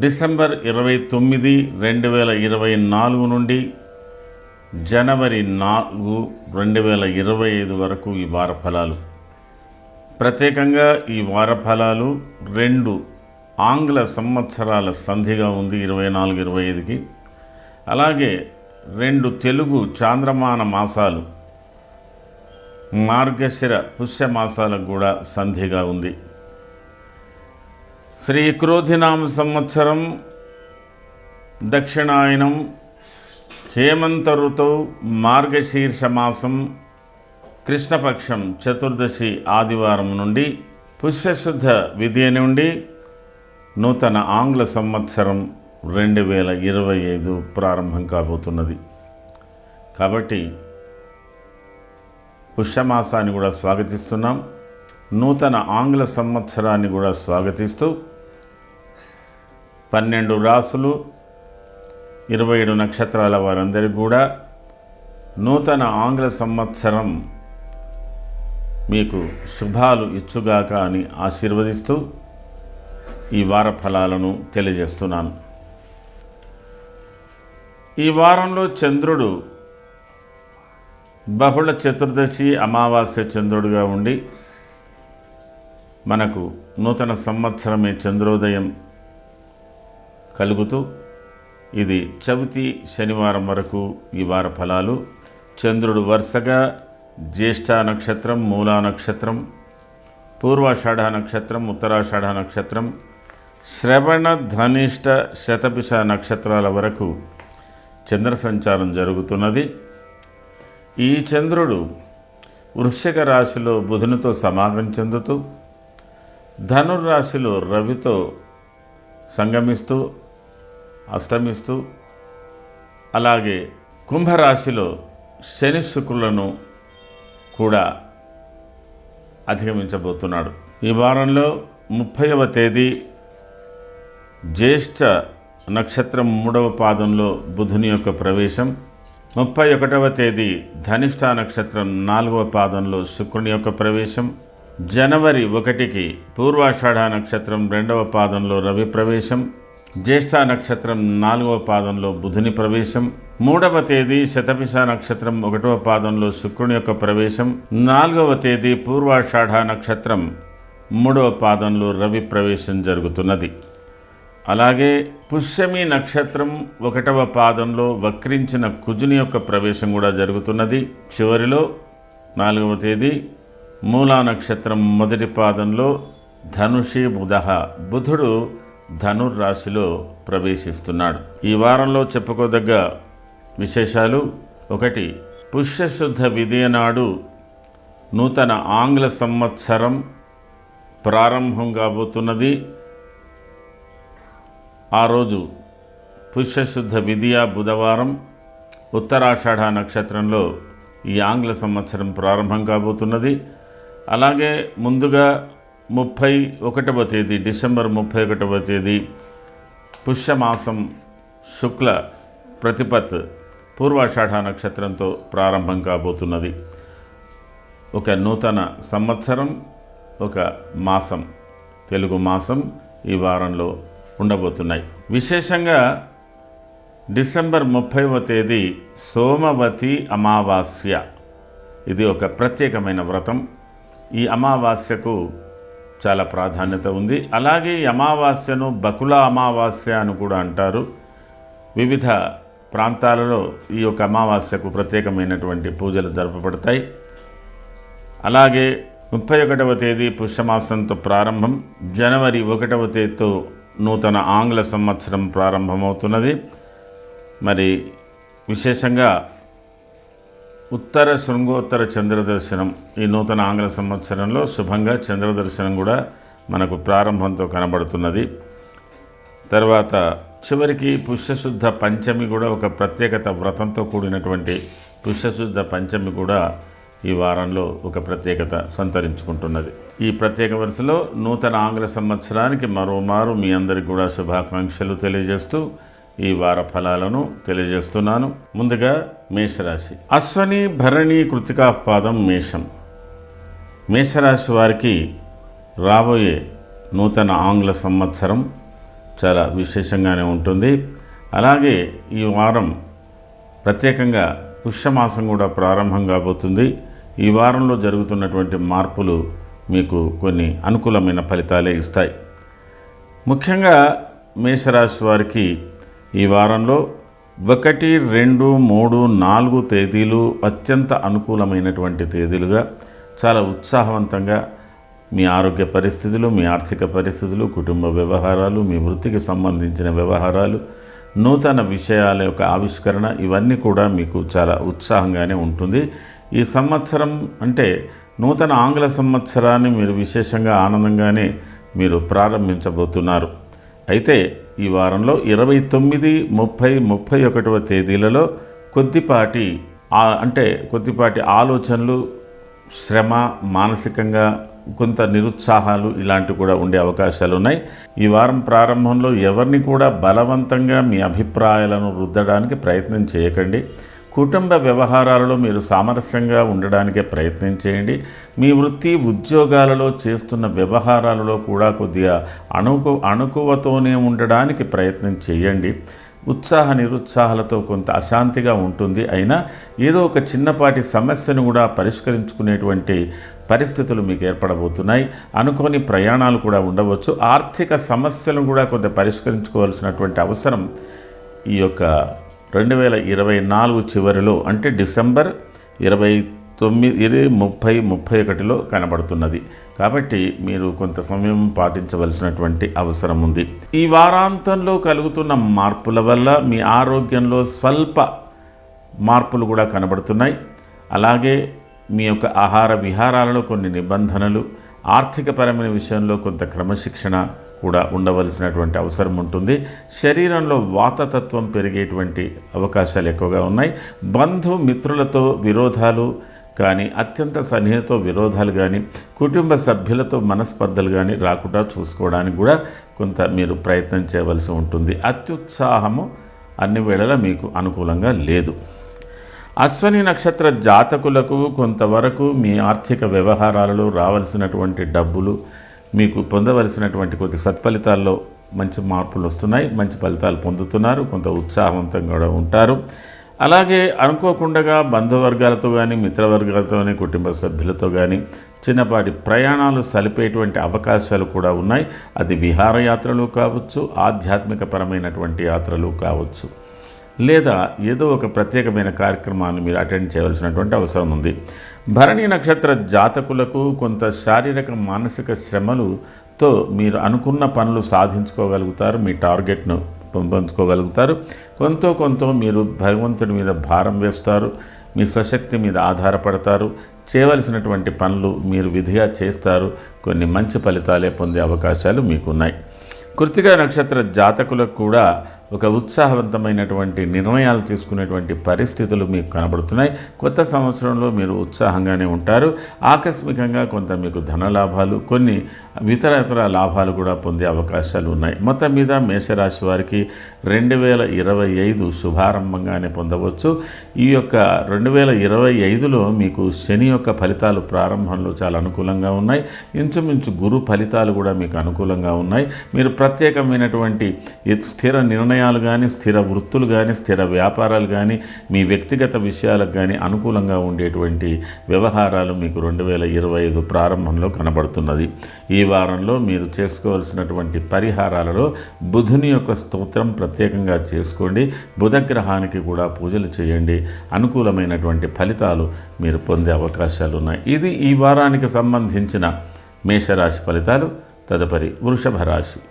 December 29, 2024 నుండి జనవరి 4, 2025 వరకు ఈ వార ఫలాలు. ప్రత్యేకంగా ఈ వార ఫలాలు 2 ఆంగ్ల సంవత్సరాల సంధిగా ఉంది 24-25కి. అలాగే 2 తెలుగు చాంద్రమాన మాసాలు మార్గశిర పుష్యమాసాలకు కూడా సంధిగా ఉంది. శ్రీ క్రోధినామ సంవత్సరం దక్షిణాయనం హేమంత ఋతువు మార్గశీర్ష మాసం కృష్ణపక్షం చతుర్దశి ఆదివారం నుండి పుష్యశుద్ధ విధియ నుండి నూతన ఆంగ్ల సంవత్సరం 2025 ప్రారంభం కాబోతున్నది. కాబట్టి పుష్యమాసాన్ని కూడా స్వాగతిస్తున్నాం, నూతన ఆంగ్ల సంవత్సరాన్ని కూడా స్వాగతిస్తూ 12 రాసులు 27 నక్షత్రాల వారందరికీ కూడా నూతన ఆంగ్ల సంవత్సరం మీకు శుభాలు ఇచ్చుగాక అని ఆశీర్వదిస్తూ ఈ వార ఫలాలను తెలియజేస్తున్నాను. ఈ వారంలో చంద్రుడు బహుళ చతుర్దశి అమావాస్య చంద్రుడిగా ఉండి మనకు నూతన సంవత్సరమే చంద్రోదయం కలుగుతూ ఇది చవితి శనివారం వరకు ఈ వార ఫలాలు. చంద్రుడు వరుసగా జ్యేష్ఠ నక్షత్రం, మూలా నక్షత్రం, పూర్వాషాఢ నక్షత్రం, ఉత్తరాషాఢ నక్షత్రం, శ్రవణ ధనిష్ట శతభిష నక్షత్రాల వరకు చంద్ర సంచారం జరుగుతున్నది. ఈ చంద్రుడు వృశ్చిక రాశిలో బుధునితో సమాగం చెందుతూ ధనుర్రాశిలో రవితో సంగమిస్తూ అస్తమిస్తూ, అలాగే కుంభరాశిలో శని శుక్రులను కూడా అధిగమించబోతున్నాడు. ఈ వారంలో 30వ తేదీ జ్యేష్ఠ నక్షత్రం 3వ పాదంలో బుధుని యొక్క ప్రవేశం, 31వ తేదీ ధనిష్ఠ నక్షత్రం 4వ పాదంలో శుక్రుని యొక్క ప్రవేశం, జనవరి 1కి పూర్వాషాఢ నక్షత్రం 2వ పాదంలో రవి ప్రవేశం, జ్యేష్ఠ నక్షత్రం 4వ పాదంలో బుధుని ప్రవేశం, 3వ తేదీ శతభిష నక్షత్రం 1వ పాదంలో శుక్రుని యొక్క ప్రవేశం, 4వ తేదీ పూర్వాషాఢ నక్షత్రం 3వ పాదంలో రవి ప్రవేశం జరుగుతున్నది. అలాగే పుష్యమి నక్షత్రం 1వ పాదంలో వక్రించిన కుజుని యొక్క ప్రవేశం కూడా జరుగుతున్నది. చివరిలో 4వ తేదీ మూలా నక్షత్రం 1వ పాదంలో ధనుషి బుధః బుధుడు ధనుర్రాశిలో ప్రవేశిస్తున్నాడు. ఈ వారంలో చెప్పుకోదగ్గ విశేషాలు: 1 పుష్యశుద్ధ విధియ నాడు నూతన ఆంగ్ల సంవత్సరం ప్రారంభం కాబోతున్నది. ఆ రోజు పుష్యశుద్ధ విధియ బుధవారం ఉత్తరాషాఢ నక్షత్రంలో ఈ ఆంగ్ల సంవత్సరం ప్రారంభం కాబోతున్నది. అలాగే ముందుగా 31వ తేదీ డిసెంబర్ 31వ తేదీ పుష్యమాసం శుక్ల ప్రతిపత్ పూర్వాషాఢ నక్షత్రంతో ప్రారంభం కాబోతున్నది. ఒక నూతన సంవత్సరం, ఒక మాసం, తెలుగు మాసం ఈ వారంలో ఉండబోతున్నాయి. విశేషంగా డిసెంబర్ 30వ తేదీ సోమవతి అమావాస్య. ఇది ఒక ప్రత్యేకమైన వ్రతం. ఈ అమావాస్యకు చాలా ప్రాధాన్యత ఉంది. అలాగే ఈ అమావాస్యను బకుళ అమావాస్య అని కూడా అంటారు. వివిధ ప్రాంతాలలో ఈ యొక్క అమావాస్యకు ప్రత్యేకమైనటువంటి పూజలు జరపబడతాయి. అలాగే 31వ తేదీ పుష్యమాసంతో ప్రారంభం, జనవరి 1వ తేదీతో నూతన ఆంగ్ల సంవత్సరం ప్రారంభమవుతున్నది. మరి విశేషంగా ఉత్తర శృంగోత్తర చంద్రదర్శనం ఈ నూతన ఆంగ్ల సంవత్సరంలో శుభంగా చంద్రదర్శనం కూడా మనకు ప్రారంభంతో కనబడుతున్నది. తర్వాత చివరికి పుష్యశుద్ధ పంచమి కూడా ఒక ప్రత్యేకత, వ్రతంతో కూడినటువంటి పుష్యశుద్ధ పంచమి కూడా ఈ వారంలో ఒక ప్రత్యేకత సంతరించుకుంటున్నది. ఈ ప్రత్యేక వరుసలో నూతన ఆంగ్ల సంవత్సరానికి మరోమారు మీ అందరికీ కూడా శుభాకాంక్షలు తెలియజేస్తూ ఈ వార ఫలాలను తెలియజేస్తున్నాను. ముందుగా మేషరాశి. అశ్వని భరణి కృతికా పాదం మేషం. మేషరాశి వారికి రాబోయే నూతన ఆంగ్ల సంవత్సరం చాలా విశేషంగానే ఉంటుంది. అలాగే ఈ వారం ప్రత్యేకంగా పుష్యమాసం కూడా ప్రారంభం కాబోతుంది. ఈ వారంలో జరుగుతున్నటువంటి మార్పులు మీకు కొన్ని అనుకూలమైన ఫలితాలే ఇస్తాయి. ముఖ్యంగా మేషరాశి వారికి ఈ వారంలో 1, 2, 3, 4 తేదీలు అత్యంత అనుకూలమైనటువంటి తేదీలుగా చాలా ఉత్సాహవంతంగా మీ ఆరోగ్య పరిస్థితులు, మీ ఆర్థిక పరిస్థితులు, కుటుంబ వ్యవహారాలు, మీ వృత్తికి సంబంధించిన వ్యవహారాలు, నూతన విషయాల యొక్క ఆవిష్కరణ ఇవన్నీ కూడా మీకు చాలా ఉత్సాహంగానే ఉంటుంది. ఈ సంవత్సరం అంటే నూతన ఆంగ్ల సంవత్సరాన్ని మీరు విశేషంగా ఆనందంగానే మీరు ప్రారంభించబోతున్నారు. అయితే ఈ వారంలో 29, 30, 31వ తేదీలలో కొద్దిపాటి ఆలోచనలు, శ్రమ, మానసికంగా కొంత నిరుత్సాహాలు ఇలాంటివి కూడా ఉండే అవకాశాలు ఉన్నాయి. ఈ వారం ప్రారంభంలో ఎవరిని కూడా బలవంతంగా మీ అభిప్రాయాలను రుద్దడానికి ప్రయత్నం చేయకండి. కుటుంబ వ్యవహారాలలో మీరు సామరస్యంగా ఉండడానికే ప్రయత్నం చేయండి. మీ వృత్తి ఉద్యోగాలలో చేస్తున్న వ్యవహారాలలో కూడా కొద్దిగా అణుకువతోనే ఉండడానికి ప్రయత్నం చేయండి. ఉత్సాహ నిరుత్సాహాలతో కొంత అశాంతిగా ఉంటుంది. అయినా ఏదో ఒక చిన్నపాటి సమస్యను కూడా పరిష్కరించుకునేటువంటి పరిస్థితులు మీకు ఏర్పడబోతున్నాయి. అనుకోని ప్రయాణాలు కూడా ఉండవచ్చు. ఆర్థిక సమస్యలను కూడా కొంత పరిష్కరించుకోవాల్సినటువంటి అవసరం ఈ యొక్క 2024 చివరిలో అంటే డిసెంబర్ 29, 30, 31లో కనబడుతున్నది. కాబట్టి మీరు కొంత సమయం పాటించవలసినటువంటి అవసరం ఉంది. ఈ వారాంతంలో కలుగుతున్న మార్పుల వల్ల మీ ఆరోగ్యంలో స్వల్ప మార్పులు కూడా కనబడుతున్నాయి. అలాగే మీ యొక్క ఆహార విహారాలలో కొన్ని నిబంధనలు, ఆర్థికపరమైన విషయంలో కొంత క్రమశిక్షణ కూడా ఉండవలసినటువంటి అవసరం ఉంటుంది. శరీరంలో వాతతత్వం పెరిగేటువంటి అవకాశాలు ఎక్కువగా ఉన్నాయి. బంధుమిత్రులతో విరోధాలు కానీ, అత్యంత సన్నిహితతో విరోధాలు కానీ, కుటుంబ సభ్యులతో మనస్పర్ధలు కానీ రాకుండా చూసుకోవడానికి కూడా కొంత మీరు ప్రయత్నం చేయవలసి ఉంటుంది. అత్యుత్సాహము అన్ని వేళలా మీకు అనుకూలంగా లేదు. అశ్విని నక్షత్ర జాతకులకు కొంతవరకు మీ ఆర్థిక వ్యవహారాలలో రావాల్సినటువంటి డబ్బులు, మీకు పొందవలసినటువంటి కొద్ది సత్ఫలితాల్లో మంచి మార్పులు వస్తున్నాయి. మంచి ఫలితాలు పొందుతున్నారు. కొంత ఉత్సాహవంతంగా కూడా ఉంటారు. అలాగే అనుకోకుండా బంధువర్గాలతో కానీ, మిత్రవర్గాలతో కానీ, కుటుంబ సభ్యులతో కానీ చిన్నపాటి ప్రయాణాలు సలిపేటువంటి అవకాశాలు కూడా ఉన్నాయి. అది విహారయాత్రలు కావచ్చు, ఆధ్యాత్మికపరమైనటువంటి యాత్రలు కావచ్చు, లేదా ఏదో ఒక ప్రత్యేకమైన కార్యక్రమాన్ని మీరు అటెండ్ చేయవలసినటువంటి అవసరం ఉంది. భరణి నక్షత్ర జాతకులకు కొంత శారీరక మానసిక శ్రమలతో మీరు అనుకున్న పనులు సాధించుకోగలుగుతారు. మీ టార్గెట్ను పొందుకోగలుగుతారు. కొంత మీరు భగవంతుడి మీద భారం వేస్తారు. మీ స్వశక్తి మీద ఆధారపడతారు. చేయవలసినటువంటి పనులు మీరు విధిగా చేస్తారు. కొన్ని మంచి ఫలితాలే పొందే అవకాశాలు మీకున్నాయి. కృత్తిక నక్షత్ర జాతకులకు కూడా ఒక ఉత్సాహవంతమైనటువంటి నిర్ణయాలు తీసుకునేటువంటి పరిస్థితులు మీకు కనబడుతున్నాయి. కొత్త సంవత్సరంలో మీరు ఉత్సాహంగానే ఉంటారు. ఆకస్మికంగా కొంత మీకు ధనలాభాలు, కొన్ని ఇతర లాభాలు కూడా పొందే అవకాశాలు ఉన్నాయి. మొత్తం మీద మేషరాశి వారికి 2025 శుభారంభంగానే పొందవచ్చు. ఈ యొక్క 2025లో మీకు శని యొక్క ఫలితాలు ప్రారంభంలో చాలా అనుకూలంగా ఉన్నాయి. ఇంచుమించు గురు ఫలితాలు కూడా మీకు అనుకూలంగా ఉన్నాయి. మీరు ప్రత్యేకమైనటువంటి స్థిర నిర్ణయాలు కానీ, స్థిర వృత్తులు కానీ, స్థిర వ్యాపారాలు కానీ, మీ వ్యక్తిగత విషయాలకు కానీ అనుకూలంగా ఉండేటువంటి వ్యవహారాలు మీకు 2025 ప్రారంభంలో కనబడుతున్నది. ఈ వారంలో మీరు చేసుకోవాల్సినటువంటి పరిహారాలలో బుధుని యొక్క స్తోత్రం ప్రత్యేకంగా చేసుకోండి. బుధగ్రహానికి కూడా పూజలు చేయండి. అనుకూలమైనటువంటి ఫలితాలు మీరు పొందే అవకాశాలు ఉన్నాయి. ఇది ఈ వారానికి సంబంధించిన మేషరాశి ఫలితాలు. తదుపరి వృషభ రాశి.